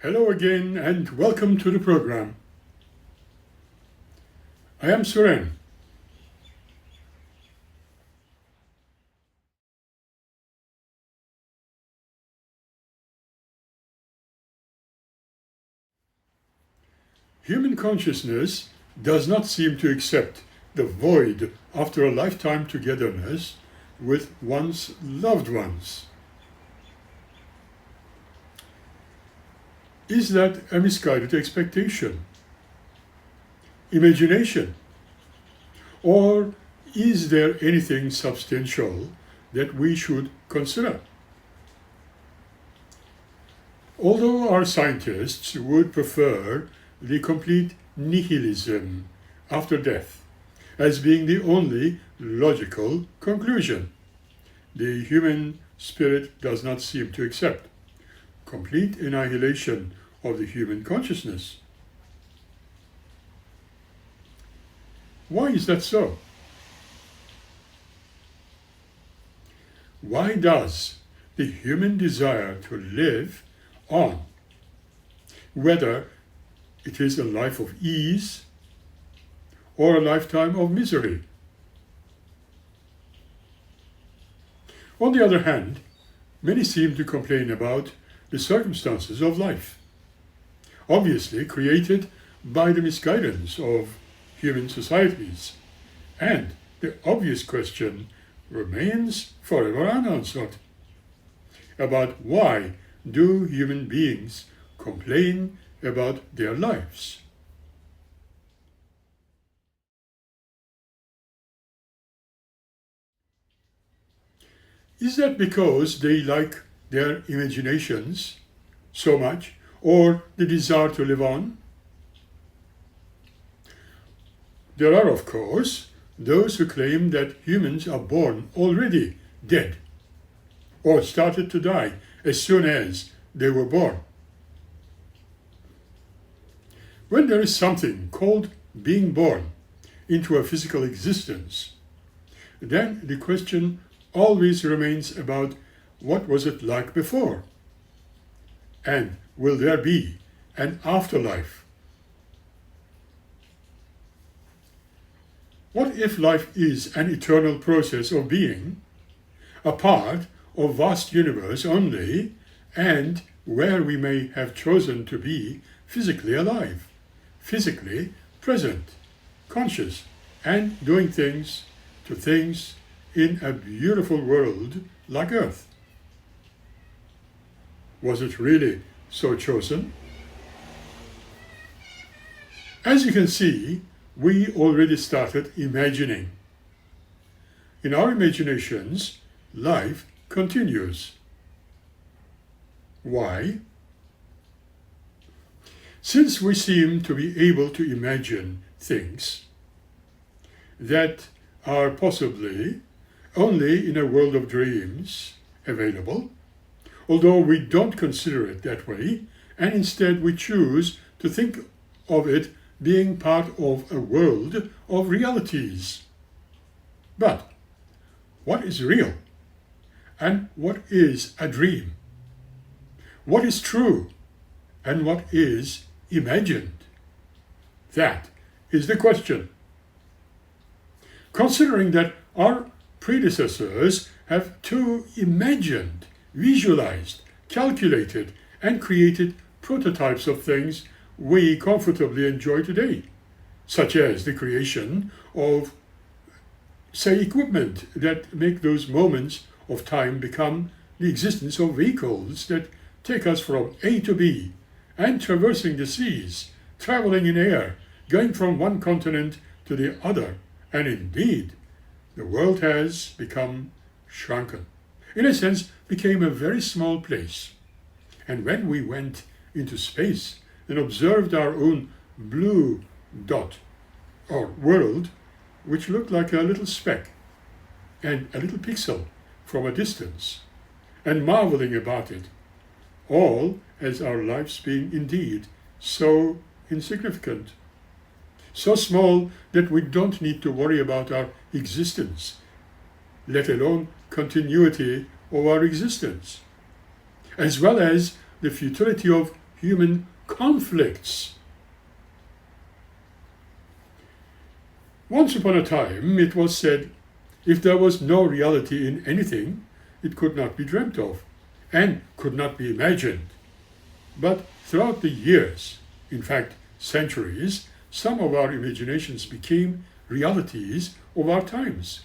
Hello again and welcome to the program. I am Suren. Human consciousness does not seem to accept the void after a lifetime togetherness with one's loved ones. Is that a misguided expectation? Imagination? Or is there anything substantial that we should consider? Although our scientists would prefer the complete nihilism after death as being the only logical conclusion, the human spirit does not seem to accept complete annihilation of the human consciousness. Why is that so? Why does the human desire to live on, whether it is a life of ease or a lifetime of misery? On the other hand, many seem to complain about the circumstances of life, obviously created by the misguidance of human societies, and the obvious question remains forever unanswered about why do human beings complain about their lives? Is that because they like their imaginations so much, or the desire to live on? There are, of course, those who claim that humans are born already dead, or started to die as soon as they were born. When there is something called being born into a physical existence, then the question always remains about what was it like before? And will there be an afterlife? What if life is an eternal process of being, a part of vast universe only, and where we may have chosen to be physically alive, physically present, conscious, and doing things to things in a beautiful world like Earth? Was it really so chosen? As you can see, we already started imagining. In our imaginations, life continues. Why? Since we seem to be able to imagine things that are possibly only in a world of dreams available, although we don't consider it that way, and instead we choose to think of it being part of a world of realities. But what is real? And what is a dream? What is true? And what is imagined? That is the question. Considering that our predecessors have too imagined, visualized, calculated, and created prototypes of things we comfortably enjoy today, such as the creation of, say, equipment that make those moments of time become the existence of vehicles that take us from A to B, and traversing the seas, traveling in air, going from one continent to the other, and indeed, the world has become shrunken. In a sense, became a very small place. And when we went into space and observed our own blue dot, or world, which looked like a little speck and a little pixel from a distance, and marveling about it, all as our lives being indeed so insignificant, so small that we don't need to worry about our existence, let alone continuity of our existence, as well as the futility of human conflicts. Once upon a time, it was said, if there was no reality in anything, it could not be dreamt of and could not be imagined. But throughout the years, in fact centuries, some of our imaginations became realities of our times,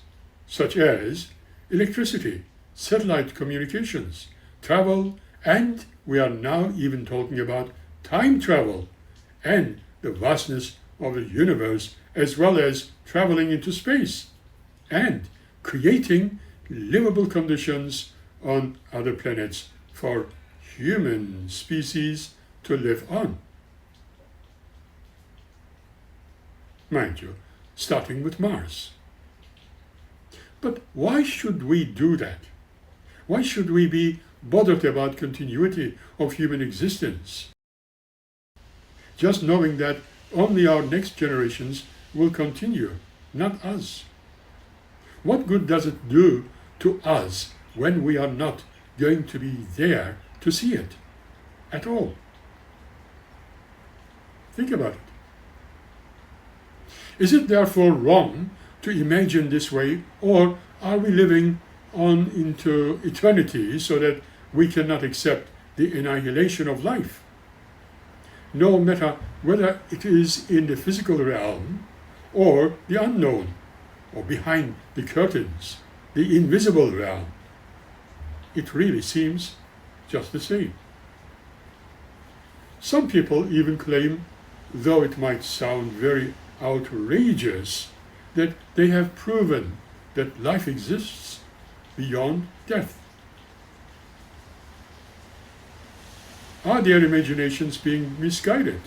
such as electricity, satellite communications, travel, and we are now even talking about time travel and the vastness of the universe, as well as traveling into space and creating livable conditions on other planets for human species to live on. Mind you, starting with Mars. But why should we do that? Why should we be bothered about continuity of human existence? Just knowing that only our next generations will continue, not us. What good does it do to us when we are not going to be there to see it at all? Think about it. Is it therefore wrong to imagine this way, or are we living on into eternity so that we cannot accept the annihilation of life? No matter whether it is in the physical realm or the unknown, or behind the curtains, the invisible realm, it really seems just the same. Some people even claim, though it might sound very outrageous, that they have proven that life exists beyond death. Are their imaginations being misguided?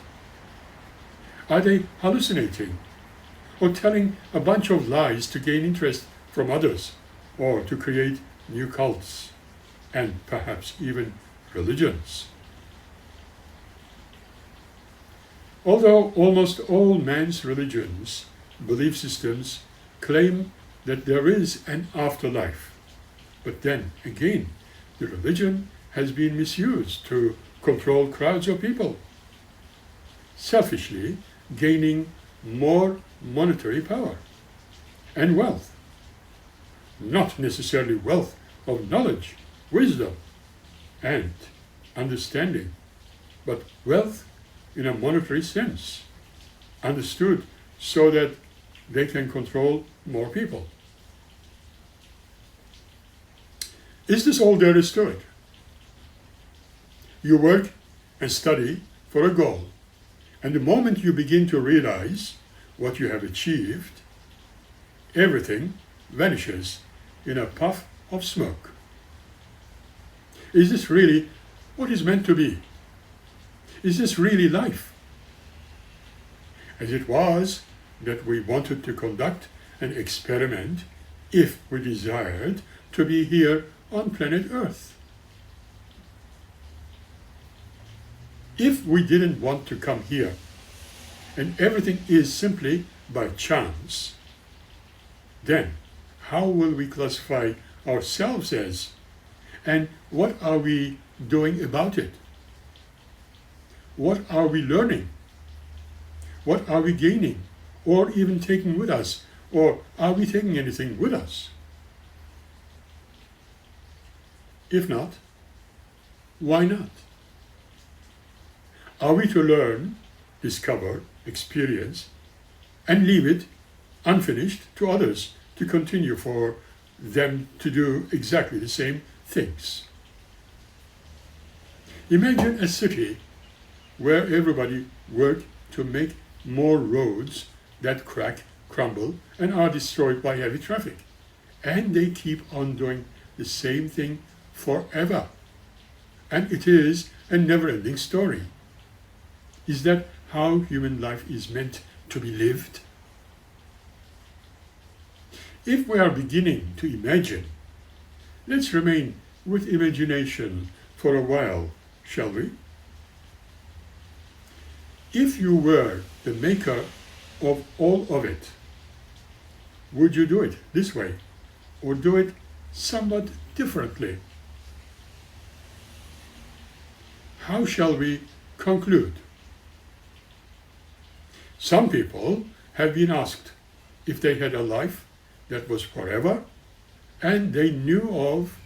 Are they hallucinating or telling a bunch of lies to gain interest from others or to create new cults and perhaps even religions? Although almost all man's religions, belief systems, claim that there is an afterlife, but then again, the religion has been misused to control crowds of people, selfishly gaining more monetary power and wealth. Not necessarily wealth of knowledge, wisdom, and understanding, but wealth in a monetary sense, understood so that they can control more people. Is this all there is to it? You work and study for a goal, and the moment you begin to realize what you have achieved, everything vanishes in a puff of smoke. Is this really what is meant to be? Is this really life? As it was that we wanted to conduct an experiment if we desired to be here on planet Earth. If we didn't want to come here, and everything is simply by chance, then how will we classify ourselves as? And what are we doing about it? What are we learning? What are we gaining? Or even taking with us? Or are we taking anything with us? If not, why not? Are we to learn, discover, experience, and leave it unfinished to others to continue for them to do exactly the same things? Imagine a city where everybody worked to make more roads that crack, crumble, and are destroyed by heavy traffic. And they keep on doing the same thing forever. And it is a never-ending story. Is that how human life is meant to be lived? If we are beginning to imagine, let's remain with imagination for a while, shall we? If you were the maker of all of it, would you do it this way or do it somewhat differently? How shall we conclude. Some people have been asked if they had a life that was forever and they knew of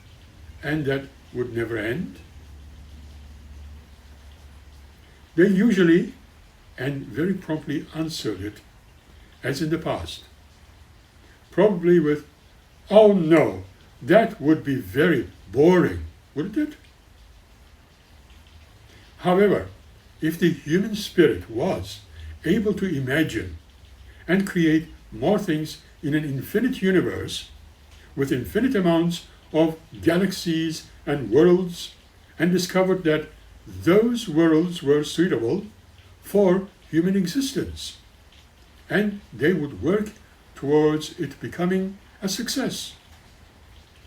and that would never end. They usually and very promptly answered it as in the past, probably with, "Oh no, that would be very boring, wouldn't it?" However, if the human spirit was able to imagine and create more things in an infinite universe with infinite amounts of galaxies and worlds, and discovered that those worlds were suitable for human existence, and they would work towards it becoming a success,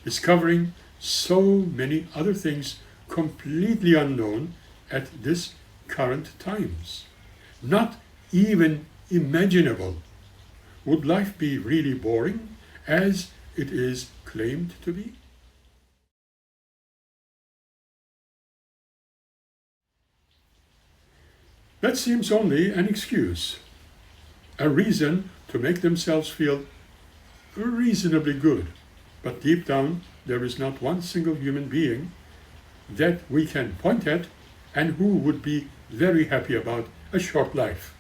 discovering so many other things completely unknown at this current times, not even imaginable. Would life be really boring as it is claimed to be? That seems only an excuse, a reason to make themselves feel reasonably good. But deep down, there is not one single human being that we can point at and who would be very happy about a short life.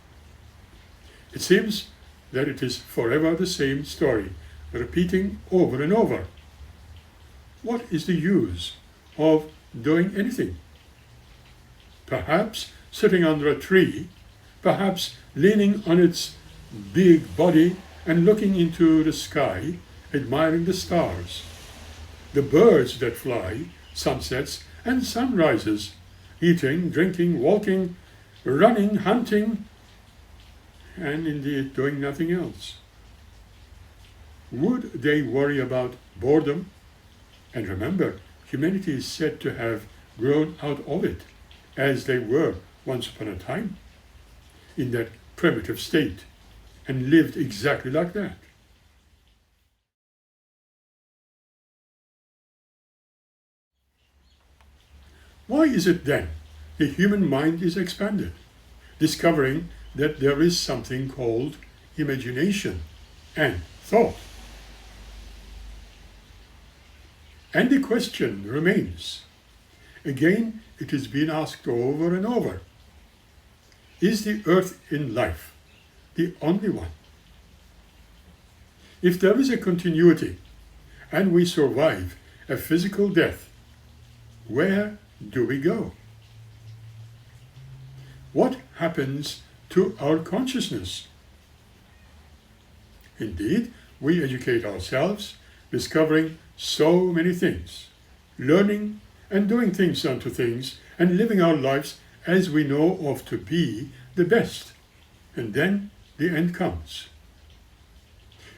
It seems that it is forever the same story, repeating over and over. What is the use of doing anything? Perhaps sitting under a tree, perhaps leaning on its big body and looking into the sky, admiring the stars, the birds that fly, sunsets and sunrises, eating, drinking, walking, running, hunting, and indeed doing nothing else. Would they worry about boredom? And remember, humanity is said to have grown out of it, as they were once upon a time, in that primitive state, and lived exactly like that. Why is it then the human mind is expanded, discovering that there is something called imagination and thought? And the question remains. Again, it has been asked over and over. Is the earth in life the only one? If there is a continuity and we survive a physical death, where do we go? What happens to our consciousness? Indeed, we educate ourselves, discovering so many things, learning and doing things unto things, and living our lives as we know of to be the best. And then the end comes.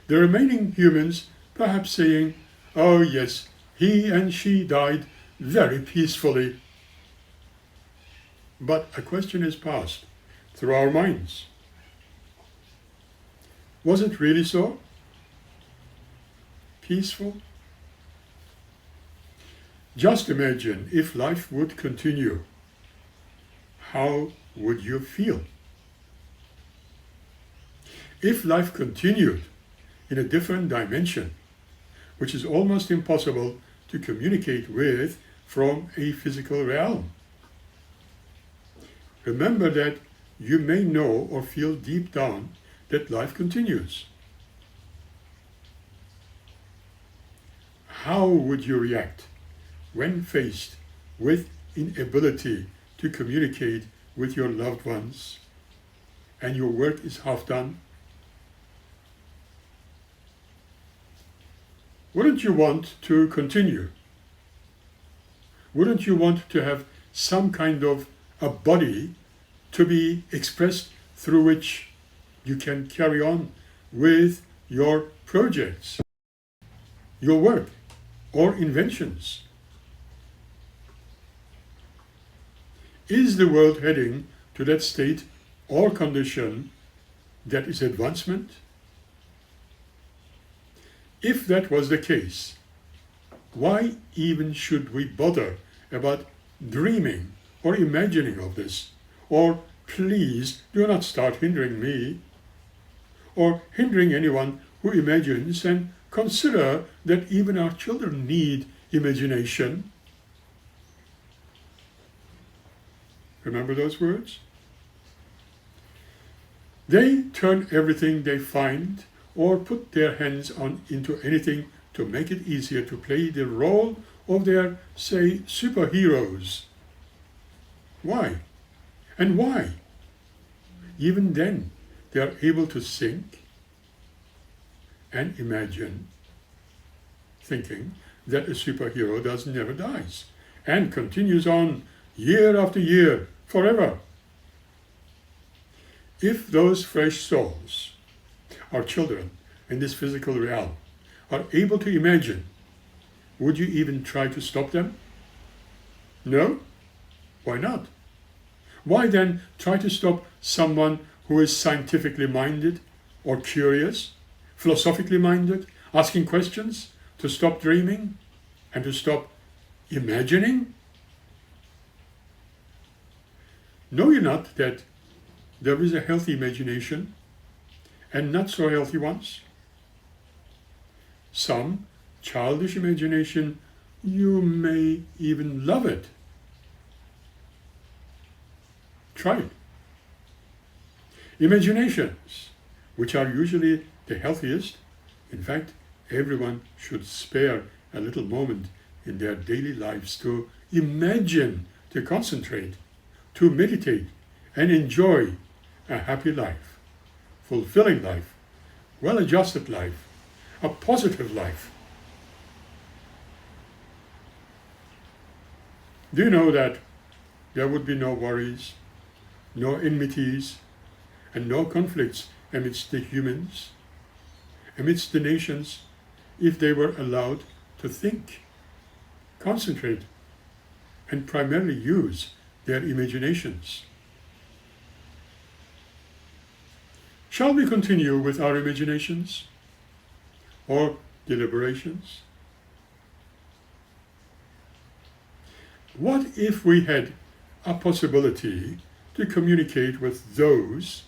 The remaining humans perhaps saying, "Oh yes, he and she died very peacefully." But a question is passed through our minds. Was it really so? Peaceful? Just imagine if life would continue. How would you feel? If life continued in a different dimension, which is almost impossible to communicate with from a physical realm. Remember that you may know or feel deep down that life continues. How would you react when faced with inability to communicate with your loved ones and your work is half done? Wouldn't you want to continue? Wouldn't you want to have some kind of a body to be expressed through which you can carry on with your projects, your work, or inventions? Is the world heading to that state or condition that is advancement? If that was the case, why even should we bother about dreaming or imagining of this, or please do not start hindering me, or hindering anyone who imagines, and consider that even our children need imagination. Remember those words? They turn everything they find or put their hands on into anything to make it easier to play the role of their, say, superheroes. Why? And why? Even then, they are able to think and imagine, thinking that a superhero never dies and continues on year after year, forever. If those fresh souls, our children in this physical realm, are able to imagine, would you even try to stop them? No? Why not? Why then try to stop someone who is scientifically minded or curious, philosophically minded, asking questions, to stop dreaming and to stop imagining? Know you not that there is a healthy imagination and not so healthy ones? Some childish imagination, you may even love it. Try it. Imaginations, which are usually the healthiest, in fact, everyone should spare a little moment in their daily lives to imagine, to concentrate, to meditate, and enjoy a happy life, fulfilling life, well-adjusted life, a positive life. Do you know that there would be no worries, no enmities, and no conflicts amidst the humans, amidst the nations, if they were allowed to think, concentrate, and primarily use their imaginations? Shall we continue with our imaginations or deliberations? What if we had a possibility to communicate with those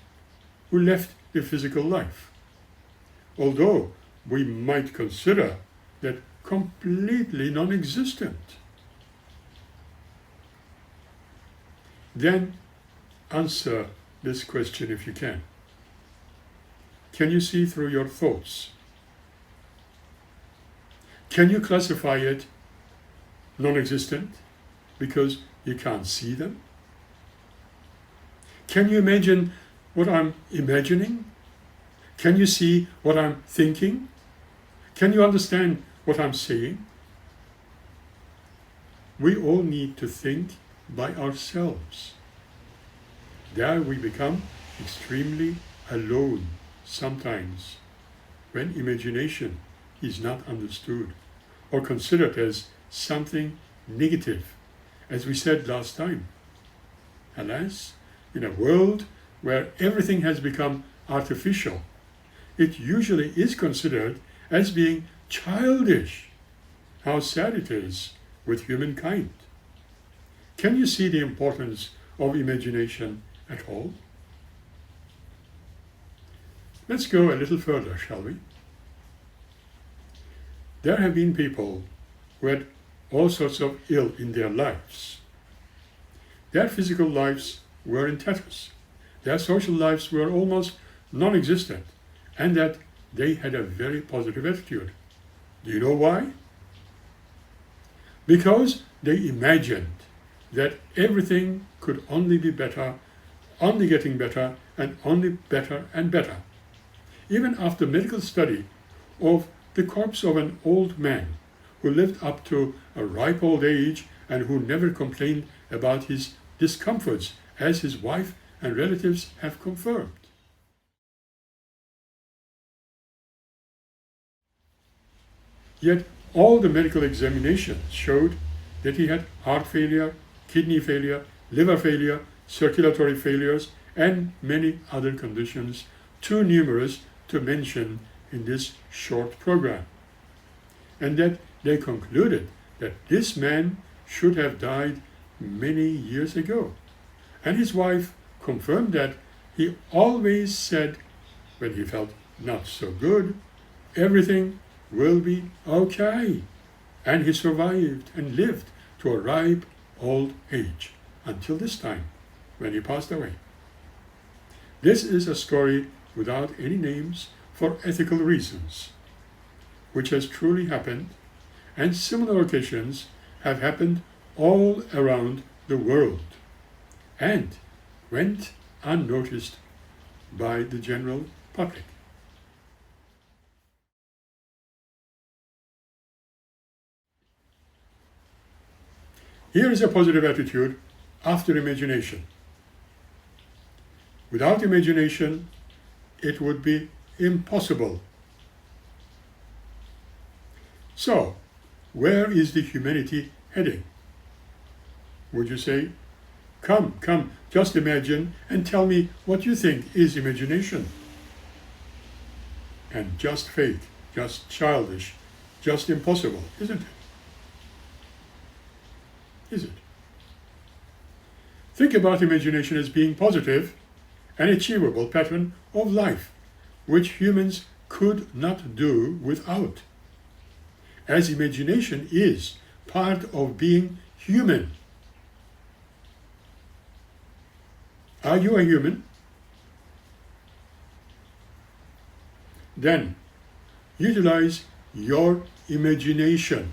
who left the physical life, although we might consider that completely non-existent? Then answer this question if you can. Can you see through your thoughts? Can you classify it non-existent because you can't see them? Can you imagine what I'm imagining? Can you see what I'm thinking? Can you understand what I'm saying? We all need to think by ourselves. There we become extremely alone sometimes when imagination is not understood or considered as something negative, as we said last time. Alas, in a world where everything has become artificial, it usually is considered as being childish. How sad it is with humankind. Can you see the importance of imagination at all? Let's go a little further, shall we? There have been people who had all sorts of ill in their lives. Their physical lives were in tatters. Their social lives were almost non-existent, and that they had a very positive attitude. Do you know why? Because they imagined that everything could only be better, only getting better, and only better and better. Even after medical study of the corpse of an old man who lived up to a ripe old age and who never complained about his discomforts, as his wife and relatives have confirmed. Yet all the medical examinations showed that he had heart failure, kidney failure, liver failure, circulatory failures, and many other conditions, too numerous to mention in this short program. And that they concluded that this man should have died many years ago, And his wife confirmed that he always said, when he felt not so good, everything will be okay. And he survived and lived to a ripe old age until this time when he passed away. This is a story without any names for ethical reasons, which has truly happened, and similar occasions have happened all around the world and went unnoticed by the general public. Here is a positive attitude after imagination. Without imagination, it would be impossible. So, where is the humanity heading? Would you say, come, just imagine and tell me what you think is imagination? And just fake, just childish, just impossible, isn't it? Is it? Think about imagination as being positive, an achievable pattern of life, which humans could not do without. As imagination is part of being human. Are you a human? Then utilize your imagination.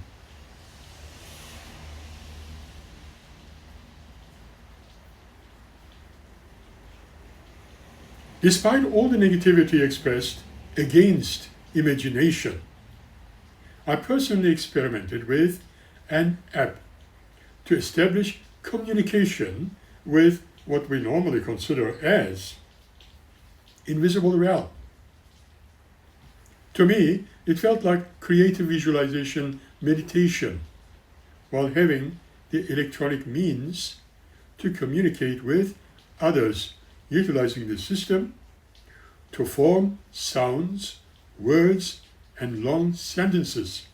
Despite all the negativity expressed against imagination, I personally experimented with an app to establish communication with what we normally consider as invisible realm. To me, it felt like creative visualization meditation while having the electronic means to communicate with others, utilizing the system to form sounds, words, and long sentences.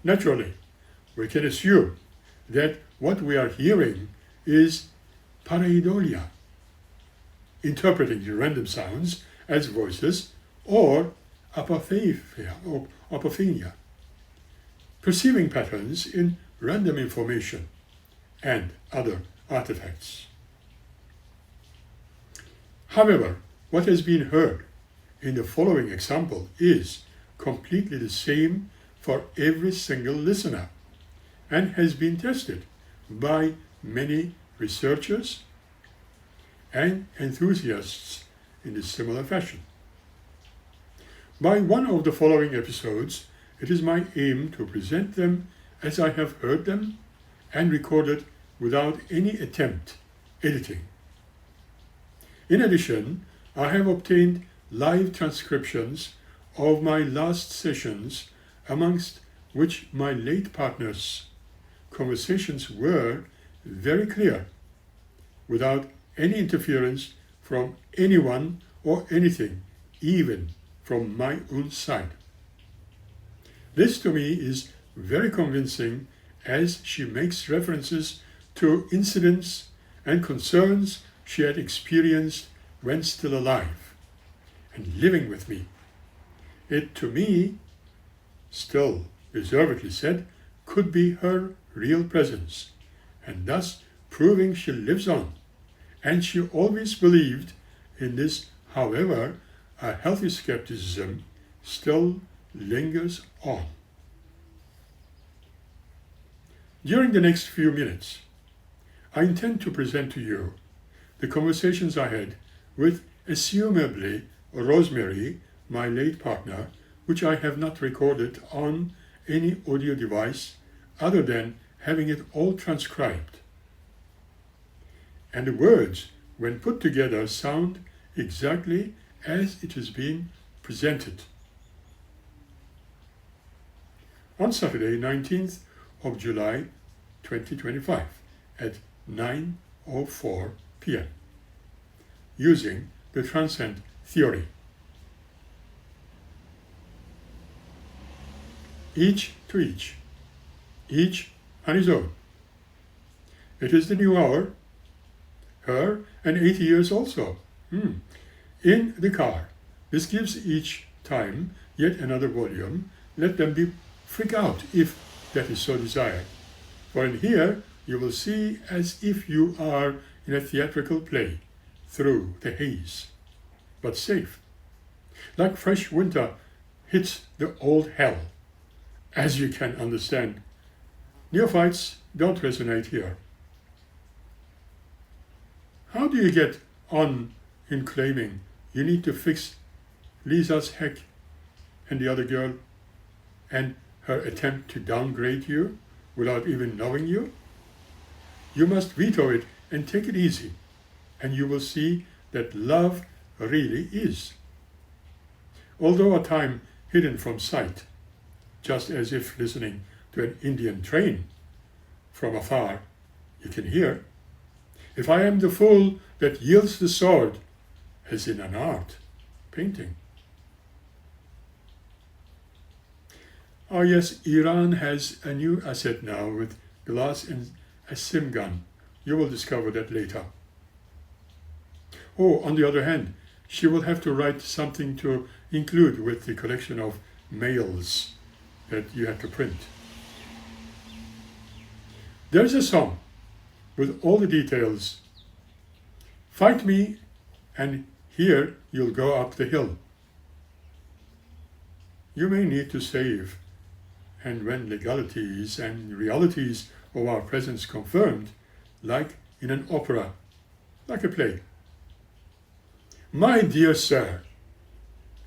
Naturally, we can assume that what we are hearing is pareidolia, interpreting the random sounds as voices, or apophenia, perceiving patterns in random information and other artifacts. However, what has been heard in the following example is completely the same for every single listener and has been tested by many researchers and enthusiasts in a similar fashion. By one of the following episodes, it is my aim to present them as I have heard them and recorded without any attempt editing. In addition, I have obtained live transcriptions of my last sessions, amongst which my late partner's conversations were very clear, without any interference from anyone or anything, even from my own side. This to me is very convincing, as she makes references to incidents and concerns she had experienced when still alive and living with me. It to me, still reservedly said, could be her real presence, and thus proving she lives on, and she always believed in this. However, a healthy skepticism still lingers on. During the next few minutes, I intend to present to you the conversations I had with, assumably, Rosemary, my late partner, which I have not recorded on any audio device other than having it all transcribed. And the words, when put together, sound exactly as it is being presented. On Saturday, 19th of July, 2025, at 9:04 p.m., using the transcend theory. Each to each on his own. It is the new hour. Her and 80 years also. In the car. This gives each time yet another volume. Let them be freak out if that is so desired. For in here you will see as if you are in a theatrical play through the haze, but safe. Like fresh winter hits the old hell, as you can understand. Neophytes don't resonate here. How do you get on in claiming you need to fix Lisa's heck and the other girl and her attempt to downgrade you without even knowing you? You must veto it and take it easy, and you will see that love really is. Although a time hidden from sight, just as if listening to an Indian train from afar, you can hear, if I am the fool that yields the sword, as in an art, painting. Oh yes, Iran has a new asset now with glass and a sim gun. You will discover that later. Oh, on the other hand, she will have to write something to include with the collection of mails that you have to print. There's a song with all the details. Fight me, and here you'll go up the hill. You may need to save, and when legalities and realities of our presence confirmed, like in an opera, like a play. My dear sir,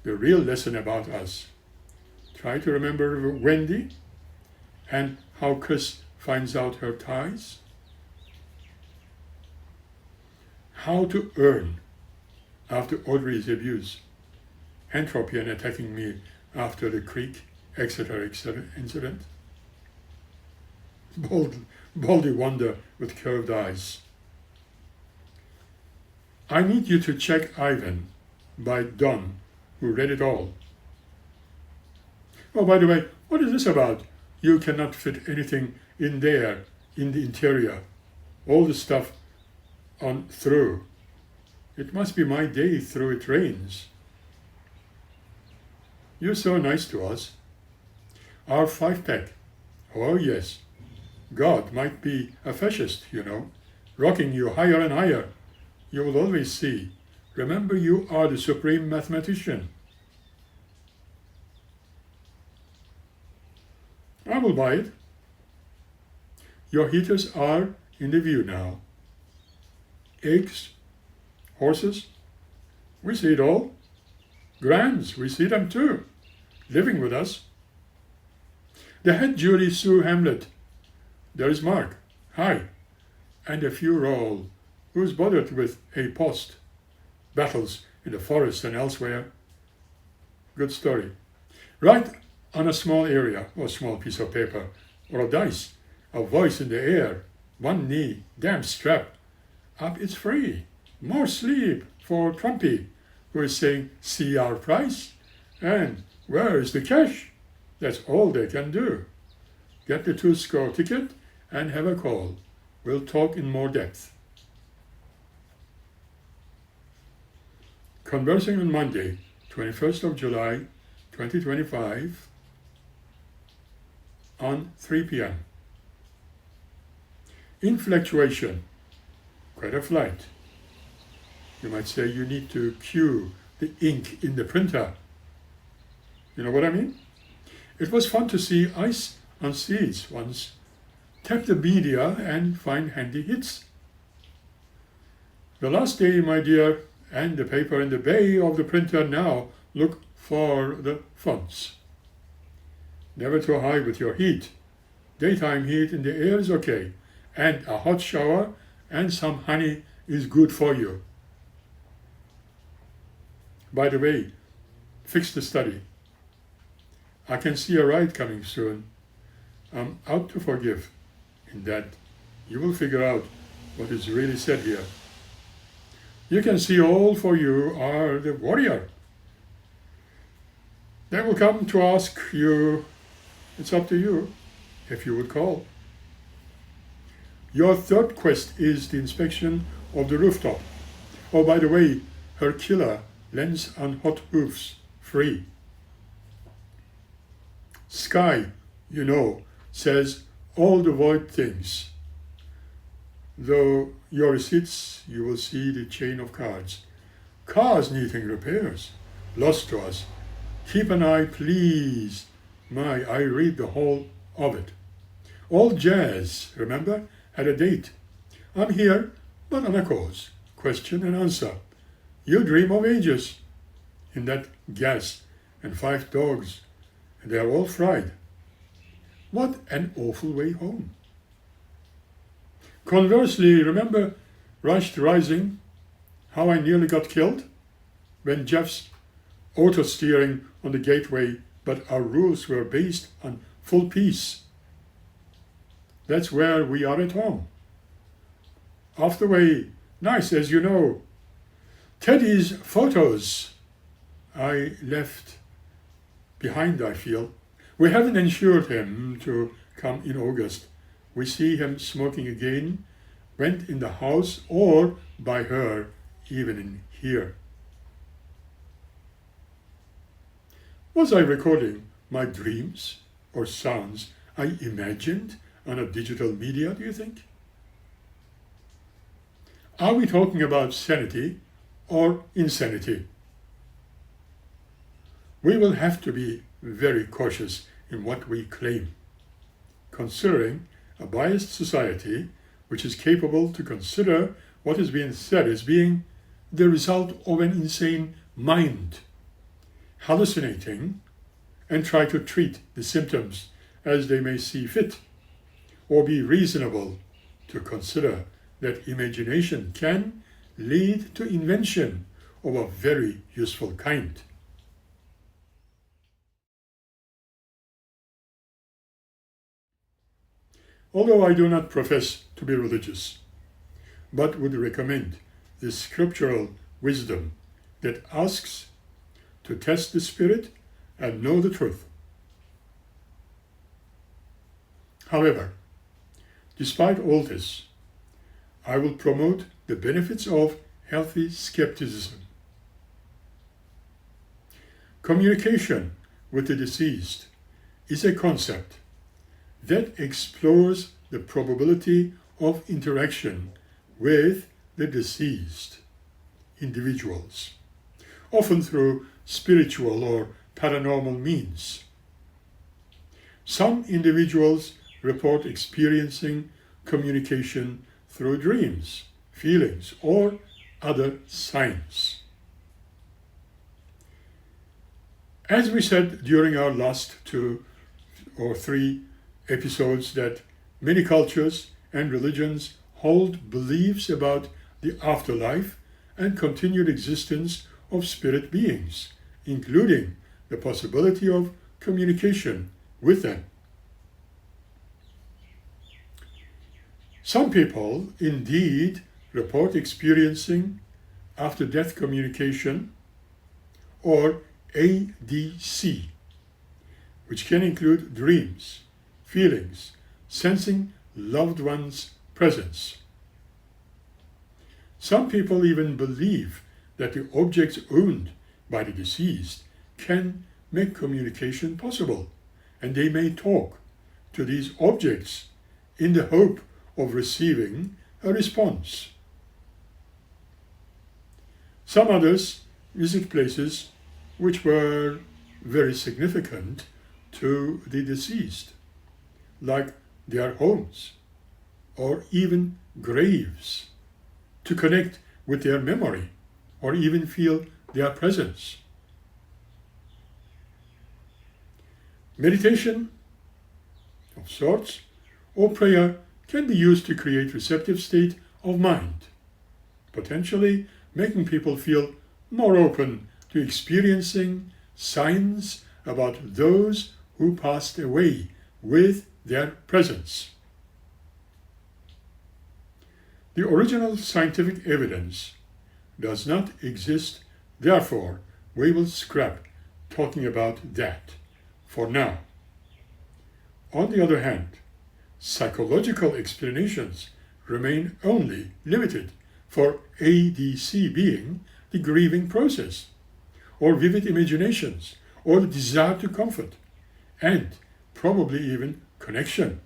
the real lesson about us. Try to remember Wendy and how Chris finds out her ties. How to earn after Audrey's abuse. Entropy and attacking me after the Creek, Exeter incident. Baldy wonder with curved eyes. I need you to check Ivan by Don, who read it all. Oh, by the way, what is this about? You cannot fit anything in there, in the interior. All the stuff on through. It must be my day through it rains. You're so nice to us. Our 5-pack. Oh, yes. God might be a fascist, you know, rocking you higher and higher. You will always see. Remember, you are the supreme mathematician. I will buy it. Your heaters are in the view now. Eggs, horses, we see it all. Grands, we see them too, living with us. The head jury Sue Hamlet. There is Mark. Hi. And a few roll. Who's bothered with a post? Battles in the forest and elsewhere. Good story. Write on a small area, or a small piece of paper, or a dice, a voice in the air, one knee, damn strap. Up it's free. More sleep for Trumpy, who is saying, see our price? And where is the cash? That's all they can do. Get the 2-score ticket and have a call. We'll talk in more depth. Conversing on Monday, 21st of July, 2025, on 3 p.m. In fluctuation, quite a flight. You might say you need to cue the ink in the printer. You know what I mean? It was fun to see ice on seeds once. Tap the media and find handy hits. The last day, my dear, and the paper in the bay of the printer now look for the fonts. Never too high with your heat. Daytime heat in the air is okay, and a hot shower and some honey is good for you. By the way, fix the study. I can see a ride coming soon. I'm out to forgive, in that you will figure out what is really said here. You can see all for you are the warrior. They will come to ask you, it's up to you, if you would call. Your third quest is the inspection of the rooftop. Oh, by the way, her killer lands on hot roofs, free. Sky, says all the void things. Though your receipts, you will see the chain of cards. Cars needing repairs, lost to us. Keep an eye, please. I read the whole of it. All jazz, remember, had a date. I'm here, but on a cause. Question and answer. You dream of ages. In that gas and 5 dogs, and they are all fried. What an awful way home. Conversely, remember Rushed Rising, how I nearly got killed? When Jeff's auto-steering on the gateway, but our rules were based on full peace. That's where we are at home. Off the way, nice as you know. Teddy's photos I left behind, I feel. We haven't ensured him to come in August. We see him smoking again, went in the house or by her, even in here. Was I recording my dreams or sounds I imagined on a digital media, do you think? Are we talking about sanity or insanity? We will have to be very cautious in what we claim, considering a biased society which is capable to consider what is being said as being the result of an insane mind, hallucinating, and try to treat the symptoms as they may see fit, or be reasonable to consider that imagination can lead to invention of a very useful kind. Although I do not profess to be religious, but would recommend the scriptural wisdom that asks to test the spirit and know the truth. However, despite all this, I will promote the benefits of healthy skepticism. Communication with the deceased is a concept that explores the probability of interaction with the deceased individuals, often through spiritual or paranormal means. Some individuals report experiencing communication through dreams, feelings, or other signs. As we said during our last 2 or 3 episodes, that many cultures and religions hold beliefs about the afterlife and continued existence of spirit beings, including the possibility of communication with them. Some people indeed report experiencing after-death communication, or ADC, which can include dreams, feelings, sensing loved ones' presence. Some people even believe that the objects owned by the deceased can make communication possible, and they may talk to these objects in the hope of receiving a response. Some others visit places which were very significant to the deceased, like their homes or even graves, to connect with their memory or even feel their presence. Meditation of sorts or prayer can be used to create receptive state of mind, potentially making people feel more open to experiencing signs about those who passed away with their presence. The original scientific evidence does not exist, therefore we will scrap talking about that for now. On the other hand, psychological explanations remain only limited for ADC being the grieving process, or vivid imaginations, or the desire to comfort, and probably even connection.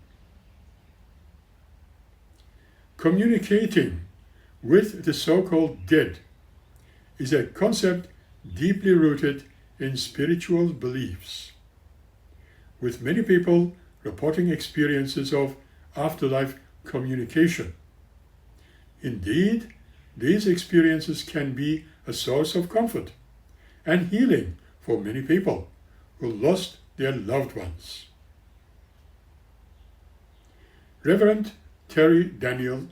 Communicating with the so-called dead is a concept deeply rooted in spiritual beliefs, with many people reporting experiences of afterlife communication. Indeed, these experiences can be a source of comfort and healing for many people who lost their loved ones. Reverend Terry Daniel,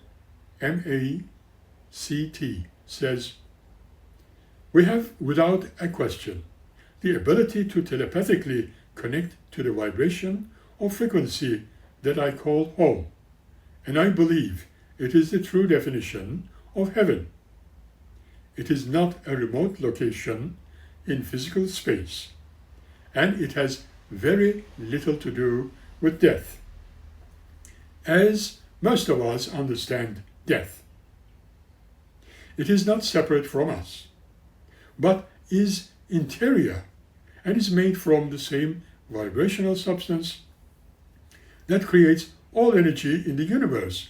M.A.C.T., says, "We have, without a question, the ability to telepathically connect to the vibration or frequency that I call home, and I believe it is the true definition of heaven. It is not a remote location in physical space, and it has very little to do with death, as most of us understand death. It is not separate from us, but is interior and is made from the same vibrational substance that creates all energy in the universe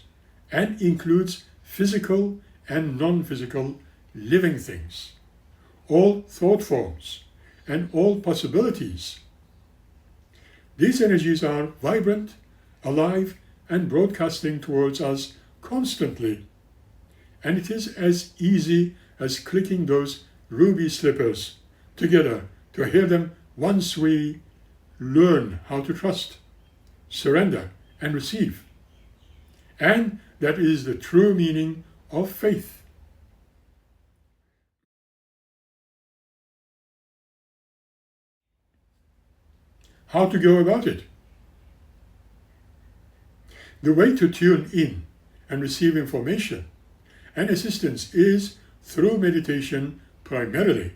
and includes physical and non-physical living things, all thought forms, and all possibilities. These energies are vibrant, alive, and broadcasting towards us constantly, and it is as easy as clicking those ruby slippers together to hear them once we learn how to trust, surrender, and receive. And that is the true meaning of faith. How to go about it? The way to tune in and receive information and assistance is through meditation primarily,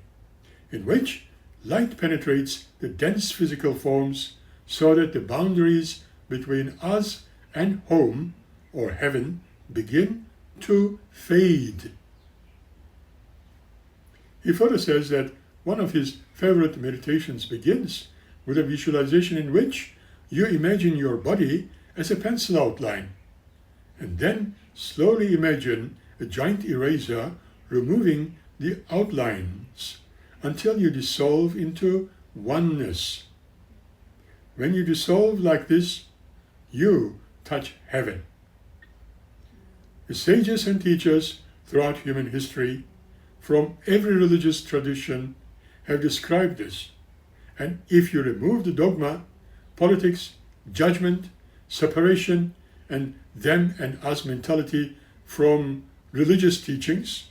in which light penetrates the dense physical forms so that the boundaries between us and home or heaven begin to fade. He further says that one of his favorite meditations begins with a visualization in which you imagine your body as a pencil outline, and then slowly imagine a giant eraser removing the outlines until you dissolve into oneness. When you dissolve like this, you touch heaven. The sages and teachers throughout human history, from every religious tradition, have described this. And if you remove the dogma, politics, judgment, separation, and them and us mentality from religious teachings,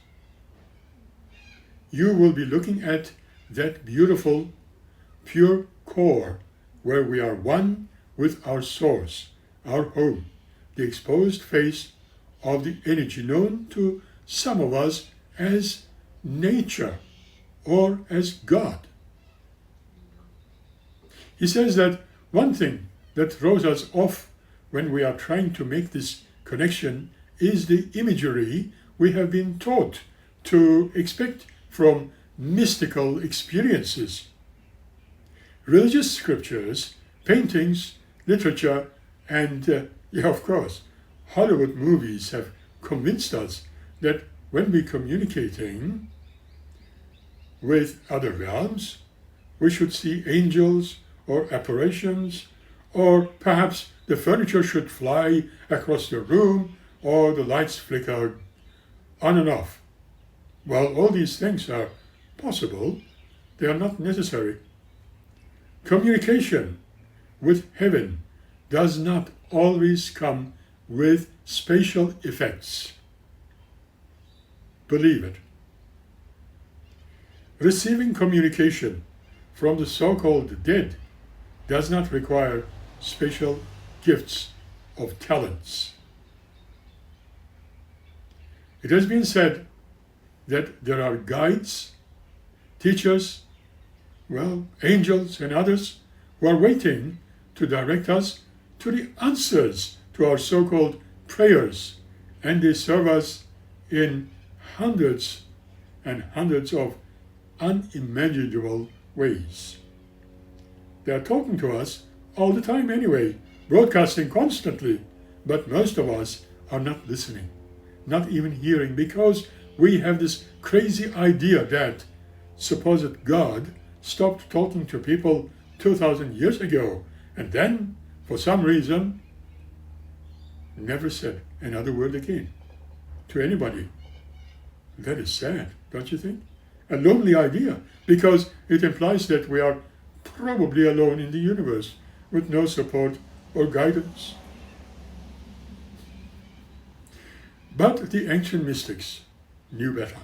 you will be looking at that beautiful, pure core where we are one with our source, our home, the exposed face of the energy known to some of us as nature or as God. He says that one thing that throws us off when we are trying to make this connection is the imagery we have been taught to expect from mystical experiences. Religious scriptures, paintings, literature, and, of course, Hollywood movies have convinced us that when we're communicating with other realms, we should see angels or apparitions, or perhaps the furniture should fly across the room, or the lights flicker on and off. While all these things are possible, they are not necessary. Communication with heaven does not always come with spatial effects. Believe it. Receiving communication from the so-called dead does not require special gifts of talents. It has been said that there are guides, teachers, angels and others who are waiting to direct us to the answers to our so-called prayers and they serve us in hundreds and hundreds of unimaginable ways. They are talking to us all the time anyway, broadcasting constantly, but most of us are not listening, not even hearing, because we have this crazy idea that supposed God stopped talking to people 2,000 years ago, and then, for some reason, never said another word again to anybody. That is sad, don't you think? A lonely idea, because it implies that we are probably alone in the universe with no support or guidance. But the ancient mystics knew better.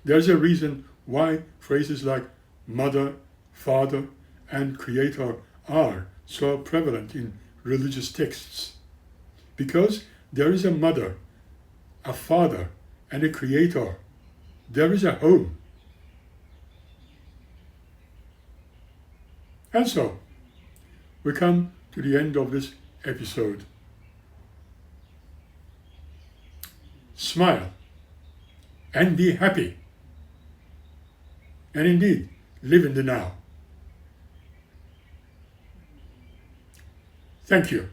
There's a reason why phrases like mother, father, and creator are so prevalent in religious texts. Because there is a mother, a father, and a creator. There is a home. And so, we come to the end of this episode. Smile and be happy. And indeed, live in the now. Thank you.